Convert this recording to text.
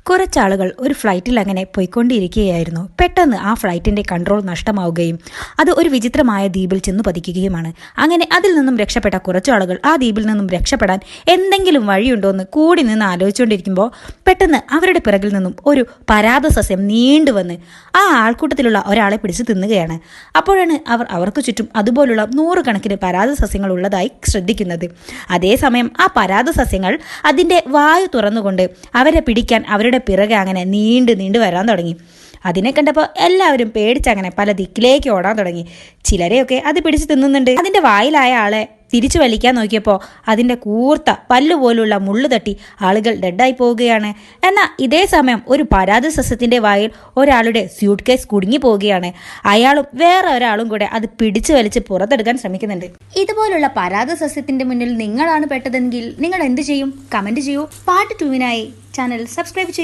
കുറച്ചാളുകൾ ഒരു ഫ്ലൈറ്റിൽ അങ്ങനെ പോയിക്കൊണ്ടിരിക്കുകയായിരുന്നു. പെട്ടെന്ന് ആ ഫ്ലൈറ്റിന്റെ കൺട്രോൾ നഷ്ടമാവുകയും അത് ഒരു വിചിത്രമായ ദ്വീപിൽ ചെന്നു പതിക്കുകയുമാണ്. അങ്ങനെ അതിൽ നിന്നും രക്ഷപ്പെട്ട കുറച്ചാളുകൾ ആ ദ്വീപിൽ നിന്നും രക്ഷപ്പെടാൻ എന്തെങ്കിലും വഴിയുണ്ടോ എന്ന് കൂടി നിന്ന് ആലോചിച്ചുകൊണ്ടിരിക്കുമ്പോൾ പെട്ടെന്ന് അവരുടെ പിറകിൽ നിന്നും ഒരു പരാത സസ്യം നീണ്ടുവന്ന് ആ ആൾക്കൂട്ടത്തിലുള്ള ഒരാളെ പിടിച്ചു തിന്നുകയാണ്. അപ്പോഴാണ് അവർക്ക് ചുറ്റും അതുപോലുള്ള 100 കണക്കിന് പരാത സസ്യങ്ങൾ ഉള്ളതായി ശ്രദ്ധിക്കുന്നത്. അതേസമയം ആ പരാത സസ്യങ്ങൾ അതിൻ്റെ വായു തുറന്നുകൊണ്ട് അവരെ പിടിക്കാൻ അവരുടെ പിറകെ അങ്ങനെ നീണ്ടു വരാൻ തുടങ്ങി. അതിനെ കണ്ടപ്പോൾ എല്ലാവരും പേടിച്ചങ്ങനെ പല ദിക്കിലേക്ക് ഓടാൻ തുടങ്ങി. ചിലരെയൊക്കെ അത് പിടിച്ചു തിന്നുന്നുണ്ട്. അതിൻ്റെ വായിലായ ആളെ തിരിച്ചു വലിക്കാൻ നോക്കിയപ്പോൾ അതിൻ്റെ കൂർത്ത പല്ലുപോലുള്ള മുള്ളു തട്ടി ആളുകൾ ഡെഡായി പോവുകയാണ്. എന്നാൽ ഇതേ സമയം ഒരു പരാത സസ്യത്തിൻ്റെ വായിൽ ഒരാളുടെ സ്യൂട്ട് കേസ് കുടുങ്ങി പോവുകയാണ്. അയാളും വേറെ ഒരാളും കൂടെ അത് പിടിച്ചു വലിച്ച് പുറത്തെടുക്കാൻ ശ്രമിക്കുന്നുണ്ട്. ഇതുപോലുള്ള പരാത സസ്യത്തിൻ്റെ മുന്നിൽ നിങ്ങളാണ് പെട്ടതെങ്കിൽ നിങ്ങൾ എന്ത് ചെയ്യും? കമൻറ്റ് ചെയ്യൂ. പാർട്ട് 2 ചാനൽ സബ്സ്ക്രൈബ് ചെയ്യൂ.